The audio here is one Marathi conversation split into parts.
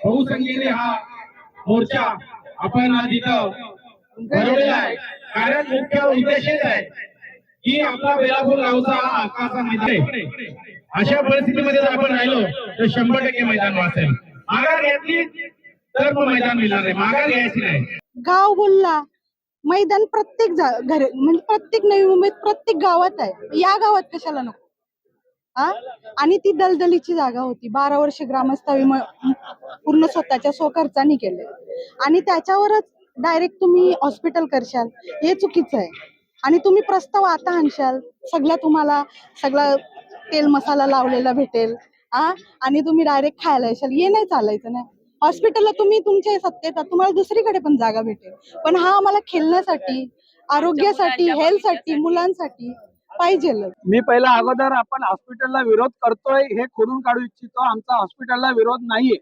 बहुसंख्येने हा मोर्चा आपण आज इथं भरवलेला आहे। कारण मुख्य उद्देश हेच आहे की आपला बेलापूर गावचा हा हक्काचा मैदान आहे। अशा परिस्थितीमध्ये जर आपण राहिलो तर 100% मैदान वाचेल। माघार घेतली तर मग मैदान मिळणार नाही, माघार घ्यायची नाही। गाव बोलला मैदान प्रत्येक घर म्हणजे प्रत्येक नवी मुंबईत प्रत्येक गावात आहे, या गावात कशाला नको? आणि ती दलदलीची जागा होती, 12 वर्ष ग्रामस्थ पूर्ण स्वतःच्या स्वखर्चाने केले आणि त्याच्यावरच डायरेक्ट तुम्ही हॉस्पिटल करशाल, हे चुकीचं आहे। आणि तुम्ही प्रस्ताव आता आणशाल, तुम्हाला सगळा तेल मसाला लावलेला भेटेल आणि तुम्ही डायरेक्ट खायला येशाल, हे नाही चालायचं ना। हॉस्पिटलला तुम्ही तुमच्या सत्तेत तुम्हाला दुसरीकडे पण जागा भेटेल, पण हा आम्हाला खेळण्यासाठी, आरोग्यासाठी, हेल्थसाठी, मुलांसाठी पाहिजे। मी पहिला अगोदर आपण हॉस्पिटलला विरोध करतोय हे खोडून काढू इच्छितो। आमचा हॉस्पिटलला विरोध नाहीये।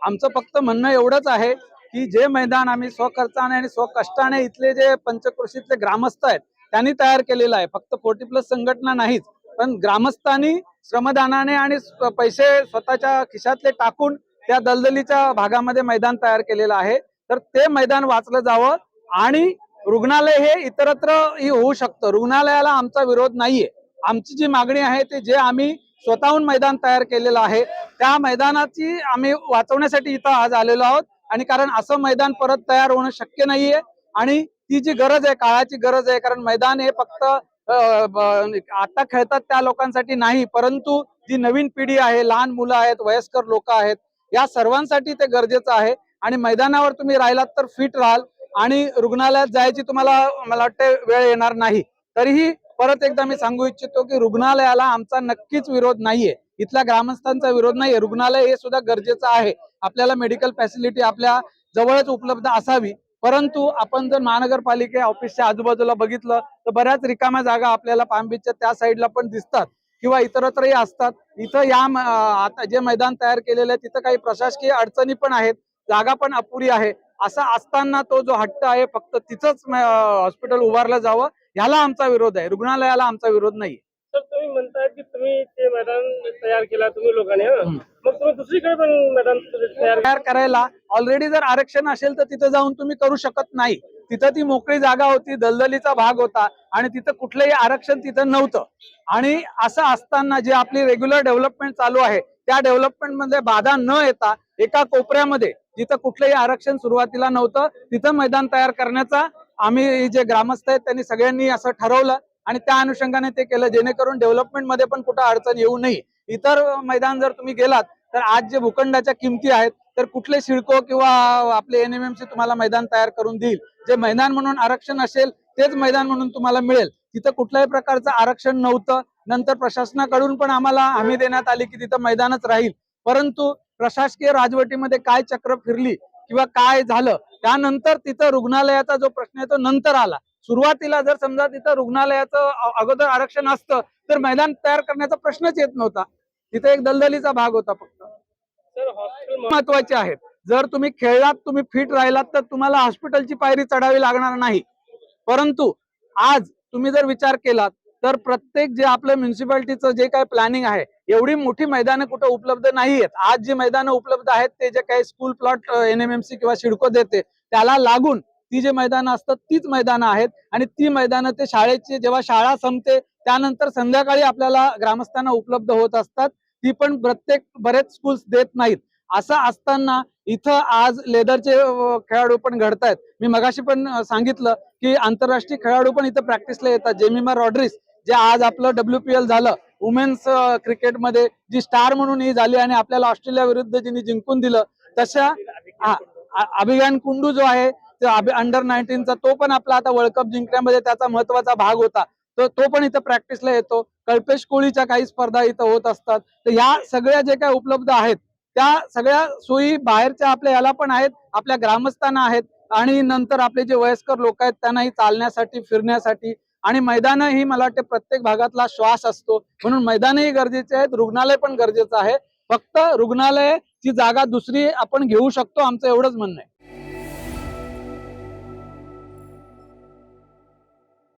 आमचं फक्त म्हणणं एवढंच आहे की जे मैदान आम्ही स्वखर्चाने आणि स्वकष्टाने इथले जे पंचक्रोशीतले ग्रामस्थ आहेत त्यांनी तयार केलेलं आहे, फक्त 40+ संघटना नाहीच, पण ग्रामस्थांनी श्रमदानाने आणि पैसे स्वतःच्या खिशातले टाकून त्या दलदलीच्या भागामध्ये मैदान तयार केलेलं आहे। तर ते मैदान वाचलं जावं आणि रुग्णालय हे इतरत्रही होऊ शकतं, रुग्णालयाला आमचा विरोध नाहीये। आमची जी मागणी आहे ते जे आम्ही स्वतःहून मैदान तयार केलेलं आहे त्या मैदानाची आम्ही वाचवण्यासाठी इथं आज आलेलो आहोत। आणि कारण असं मैदान परत तयार होणं शक्य नाहीये आणि ती जी गरज आहे, काळाची गरज आहे, कारण मैदान हे फक्त आता खेळतात त्या लोकांसाठी नाही, परंतु जी नवीन पिढी आहे, लहान मुलं आहेत, वयस्कर लोक आहेत, या सर्वांसाठी ते गरजेचं आहे। आणि मैदानावर तुम्ही राहिलात तर फिट राहाल आणि रुग्णालयात जायची तुम्हाला मला वाटतं वेळ येणार नाही। तरीही परत एकदा मी सांगू इच्छितो की रुग्णालयाला आमचा नक्कीच विरोध नाहीये, इथल्या ग्रामस्थांचा विरोध नाहीये। रुग्णालय हे सुद्धा गरजेचं आहे, आपल्याला मेडिकल फॅसिलिटी आपल्या जवळच उपलब्ध असावी, परंतु आपण जर महानगरपालिके ऑफिसच्या आजूबाजूला बघितलं तर बऱ्याच रिकाम्या जागा आपल्याला पाम बीचच्या त्या साईडला पण दिसतात किंवा इतरत्रही असतात। इथं या आता जे मैदान तयार केलेलं आहे तिथं काही प्रशासकीय अडचणी पण आहेत, जागा पण अपुरी आहे। असं असताना तो जो हट्ट आहे फक्त तिथंच हॉस्पिटल उभारलं जावं, ह्याला आमचा विरोध आहे, रुग्णालयाला आमचा विरोध नाही। तर तुम्ही म्हणताय की तुम्ही ते मैदान तयार केला तुम्ही लोकांनी, मग तुम्ही दुसरीकडे पण मैदान तयार करायला ऑलरेडी जर आरक्षण असेल तर तिथं जाऊन तुम्ही करू शकत नाही। तिथं ती मोकळी जागा होती, दलदलीचा भाग होता आणि तिथं कुठलंही आरक्षण तिथं नव्हतं। आणि असं असताना जे आपली रेग्युलर डेव्हलपमेंट चालू आहे त्या डेव्हलपमेंट मध्ये बाधा न येता एका कोपऱ्यामध्ये जिथं कुठलंही आरक्षण सुरुवातीला नव्हतं तिथं मैदान तयार करण्याचा आम्ही जे ग्रामस्थ आहेत त्यांनी सगळ्यांनी असं ठरवलं आणि त्या अनुषंगाने ते केलं, जेणेकरून डेव्हलपमेंट मध्ये पण कुठं अडचण येऊ नये। इतर मैदान जर तुम्ही गेलात तर आज जे भूखंडाच्या किमती आहेत तर कुठले सिडको किंवा आपले NMMC तुम्हाला मैदान तयार करून देईल, जे मैदान म्हणून आरक्षण असेल तेच मैदान म्हणून तुम्हाला मिळेल। तिथं कुठल्याही प्रकारचं आरक्षण नव्हतं, नंतर प्रशासनाकडून पण आम्हाला हमी देण्यात आली की तिथं मैदानच राहील, परंतु प्रशासकीय राजवटीमध्ये काय चक्र फिरली किंवा काय झालं त्यानंतर तिथं रुग्णालयाचा जो प्रश्न आहे तो नंतर आला। सुरुवातीला जर समजा तिथं रुग्णालयाचं अगोदर आरक्षण असतं तर मैदान तयार करण्याचा प्रश्नच येत नव्हता, तिथे एक दलदलीचा भाग होता फक्त। महत्वाचे आहेत, जर तुम्ही खेळलात, तुम्ही फिट राहिलात तर तुम्हाला हॉस्पिटलची पायरी चढावी लागणार नाही। परंतु आज तुम्ही जर विचार केलात तर प्रत्येक जे आपलं म्युन्सिपालिटीचं जे काही प्लॅनिंग आहे एवढी मोठी मैदानं कुठं उपलब्ध नाहीयेत। आज जी मैदानं उपलब्ध आहेत ते जे काही स्कूल प्लॉट NMMC किंवा सिडको देते त्याला लागून ती जे मैदानं असतात तीच मैदानं आहेत आणि ती मैदानं ते शाळेची जेव्हा शाळा संपते त्यानंतर संध्याकाळी आपल्याला ग्रामस्थांना उपलब्ध होत असतात, ती पण बरेच स्कूल्स देत नाहीत। असं असताना इथं आज लेदरचे खेळाडू पण घडतायत। मी मगाशी पण सांगितलं की आंतरराष्ट्रीय खेळाडू पण इथं प्रॅक्टिसला येतात। जेमिमा रॉड्रिग्स जे आज आपलं WPL झालं वुमेन्स क्रिकेटमध्ये जी स्टार म्हणून ही झाली आणि आपल्याला ऑस्ट्रेलिया विरुद्ध जिने जिंकून दिलं, तशा अभिज्ञान कुंडू जो आहे अंडर 19चा तो पण आपला आता वर्ल्ड कप जिंकण्यामध्ये त्याचा महत्वाचा भाग होता, तो पण इथं प्रॅक्टिसला येतो। कल्पेश कोळीच्या काही स्पर्धा इथं होत असतात। तर या सगळ्या जे काही उपलब्ध आहेत त्या सगळ्या सोयी बाहेरच्या आपल्या याला पण आहेत, आपल्या ग्रामस्थांना आहेत आणि नंतर आपले जे वयस्कर लोक आहेत त्यांनाही चालण्यासाठी, फिरण्यासाठी आणि मैदान ही मला वाटते प्रत्येक भागातला श्वास असतो, म्हणून मैदानही गरजेचे आहेत, रुग्णालय पण गरजेचं आहे। फक्त रुग्णालयाची जागा दुसरी आपण घेऊ शकतो, आमचं एवढंच म्हणणं आहे।